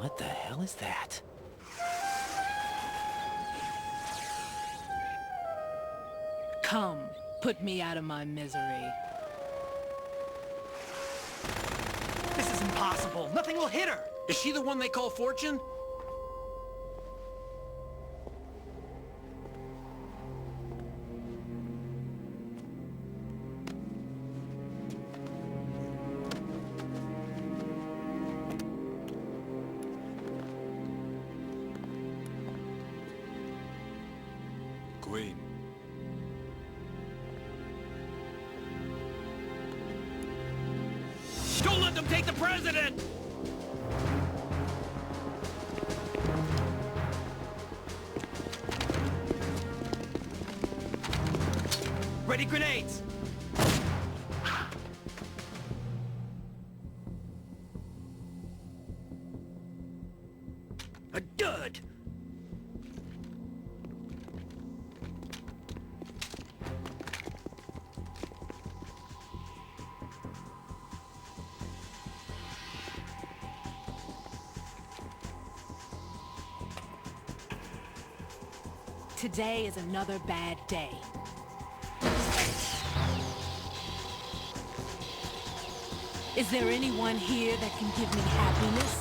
What the hell is that? Come, put me out of my misery. This is impossible. Nothing will hit her. Is she the one they call Fortune? Queen. Don't let them take the president! Ready grenades! A dud! Today is another bad day. Is there anyone here that can give me happiness?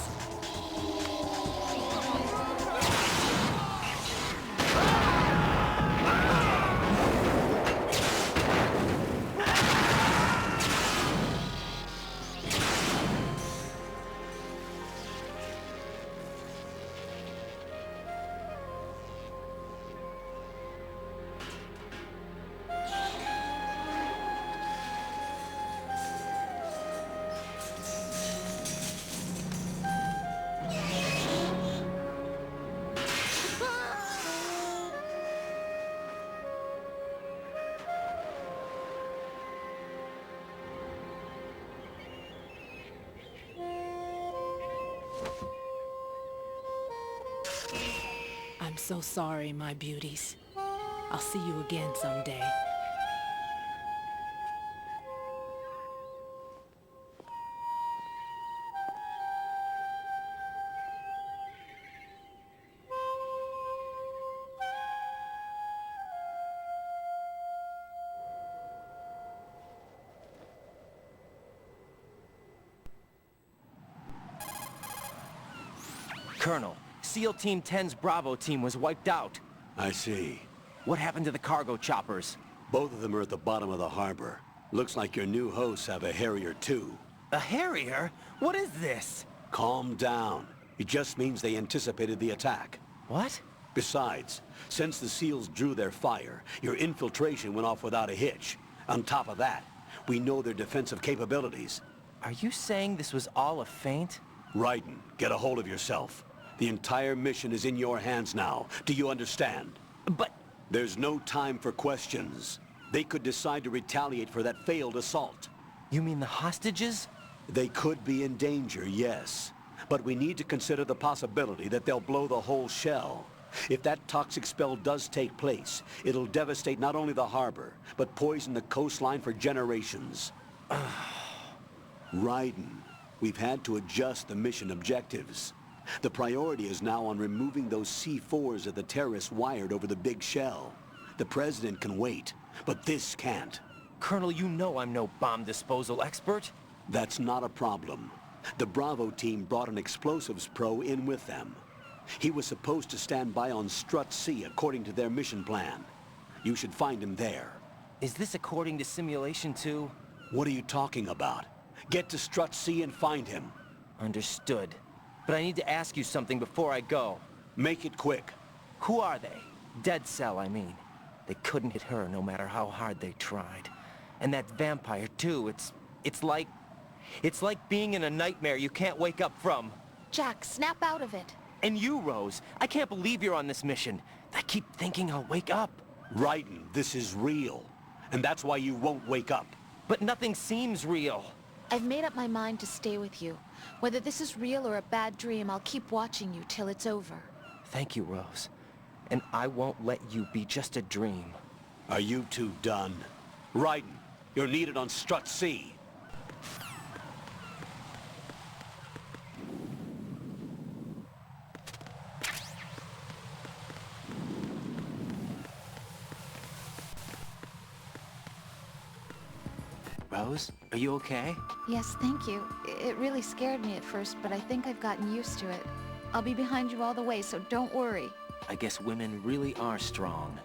I'm so sorry, my beauties. I'll see you again someday. Colonel, SEAL Team 10's Bravo team was wiped out. I see. What happened to the cargo choppers? Both of them are at the bottom of the harbor. Looks like your new hosts have a Harrier too. A Harrier? What is this? Calm down. It just means they anticipated the attack. What? Besides, since the SEALs drew their fire, your infiltration went off without a hitch. On top of that, we know their defensive capabilities. Are you saying this was all a feint? Raiden, get a hold of yourself. The entire mission is in your hands now. Do you understand? But... There's no time for questions. They could decide to retaliate for that failed assault. You mean the hostages? They could be in danger, yes. But we need to consider the possibility that they'll blow the whole shell. If that toxic spell does take place, it'll devastate not only the harbor, but poison the coastline for generations. Raiden, we've had to adjust the mission objectives. The priority is now on removing those C4s that the terrorists wired over the big shell. The President can wait, but this can't. Colonel, you know I'm no bomb disposal expert. That's not a problem. The Bravo team brought an explosives pro in with them. He was supposed to stand by on Strut C according to their mission plan. You should find him there. Is this according to simulation too? What are you talking about? Get to Strut C and find him. Understood. But I need to ask you something before I go. Make it quick. Who are they? Dead Cell, I mean. They couldn't hit her no matter how hard they tried. And that vampire too, it's like being in a nightmare you can't wake up from. Jack, snap out of it. And you, Rose, I can't believe you're on this mission. I keep thinking I'll wake up. Raiden, this is real. And that's why you won't wake up. But nothing seems real. I've made up my mind to stay with you. Whether this is real or a bad dream, I'll keep watching you till it's over. Thank you, Rose. And I won't let you be just a dream. Are you two done? Raiden, you're needed on Strut C. Rose, are you okay? Yes, thank you. It really scared me at first, but I think I've gotten used to it. I'll be behind you all the way, so don't worry. I guess women really are strong.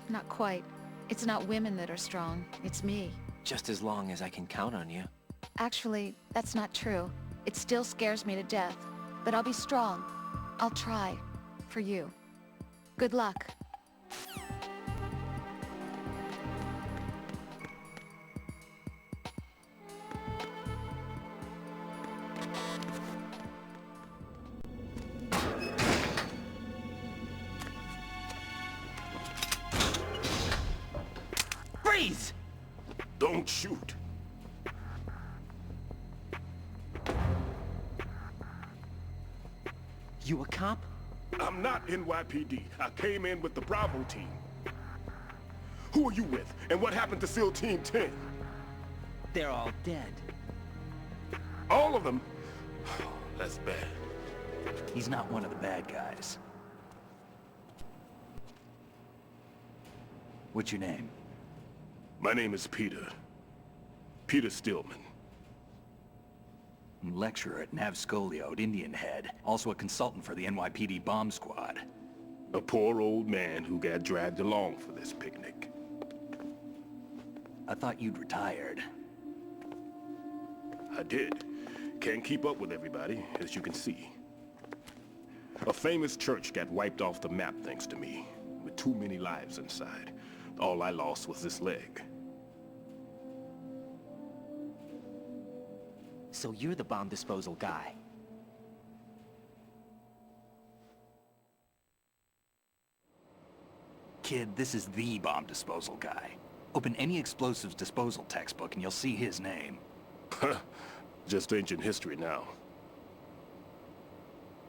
Not quite. It's not women that are strong. It's me. Just as long as I can count on you. Actually, that's not true. It still scares me to death. But I'll be strong. I'll try. For you. Good luck. Freeze! Don't shoot. You a cop? I'm not NYPD. I came in with the Bravo team. Who are you with? And what happened to SEAL Team 10? They're all dead. All of them? That's bad. He's not one of the bad guys. What's your name? My name is Peter. Peter Stillman. Lecturer at Nav Scolio at Indian Head. Also a consultant for the NYPD bomb squad. A poor old man who got dragged along for this picnic. I thought you'd retired. I did. Can't keep up with everybody, as you can see. A famous church got wiped off the map thanks to me, with too many lives inside. All I lost was this leg. So you're the bomb disposal guy. Kid, this is the bomb disposal guy. Open any explosives disposal textbook and you'll see his name. Just ancient history now.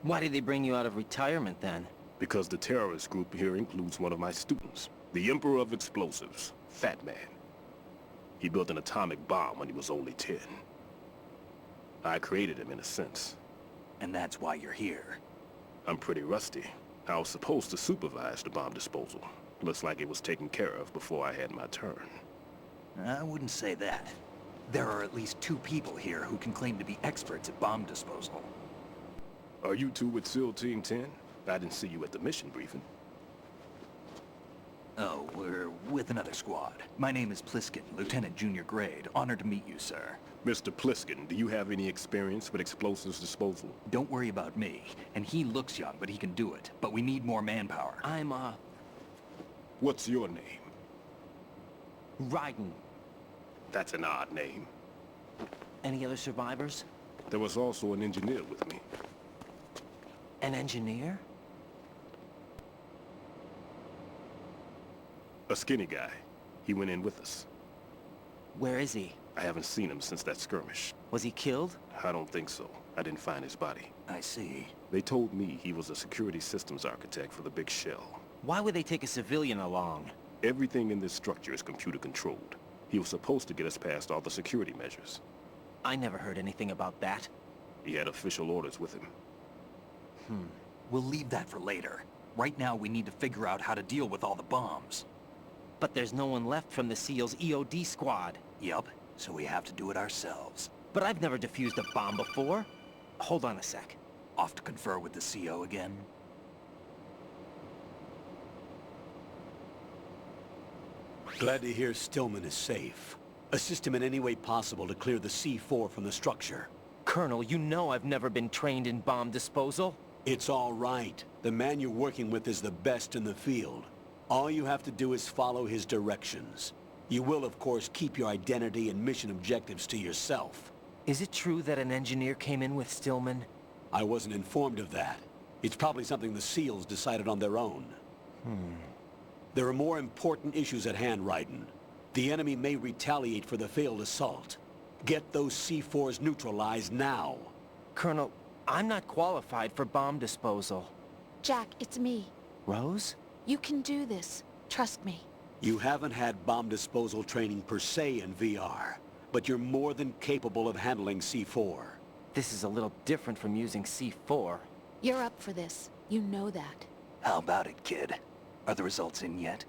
Why did they bring you out of retirement then? Because the terrorist group here includes one of my students, the Emperor of Explosives, Fat Man. He built an atomic bomb when he was only 10. I created him in a sense. And that's why you're here. I'm pretty rusty. I was supposed to supervise the bomb disposal. Looks like it was taken care of before I had my turn. I wouldn't say that. There are at least 2 people here who can claim to be experts at bomb disposal. Are you two with SEAL Team 10? I didn't see you at the mission briefing. Oh, we're with another squad. My name is Pliskin, Lieutenant Junior Grade. Honored to meet you, sir. Mr. Pliskin, do you have any experience with explosives disposal? Don't worry about me. And he looks young, but he can do it. But we need more manpower. I'm, What's your name? Raiden. That's an odd name. Any other survivors? There was also an engineer with me. An engineer? A skinny guy. He went in with us. Where is he? I haven't seen him since that skirmish. Was he killed? I don't think so. I didn't find his body. I see. They told me he was a security systems architect for the big shell. Why would they take a civilian along? Everything in this structure is computer controlled. He was supposed to get us past all the security measures. I never heard anything about that. He had official orders with him. We'll leave that for later. Right now, we need to figure out how to deal with all the bombs. But there's no one left from the SEAL's EOD squad. Yup, so we have to do it ourselves. But I've never defused a bomb before. Hold on a sec. Off to confer with the CO again? Glad to hear Stillman is safe. Assist him in any way possible to clear the C4 from the structure. Colonel, you know I've never been trained in bomb disposal. It's all right. The man you're working with is the best in the field. All you have to do is follow his directions. You will, of course, keep your identity and mission objectives to yourself. Is it true that an engineer came in with Stillman? I wasn't informed of that. It's probably something the SEALs decided on their own. There are more important issues at hand, Raiden. The enemy may retaliate for the failed assault. Get those C4s neutralized now. Colonel, I'm not qualified for bomb disposal. Jack, it's me. Rose? You can do this. Trust me. You haven't had bomb disposal training per se in VR, but you're more than capable of handling C4. This is a little different from using C4. You're up for this. You know that. How about it, kid? Are the results in yet?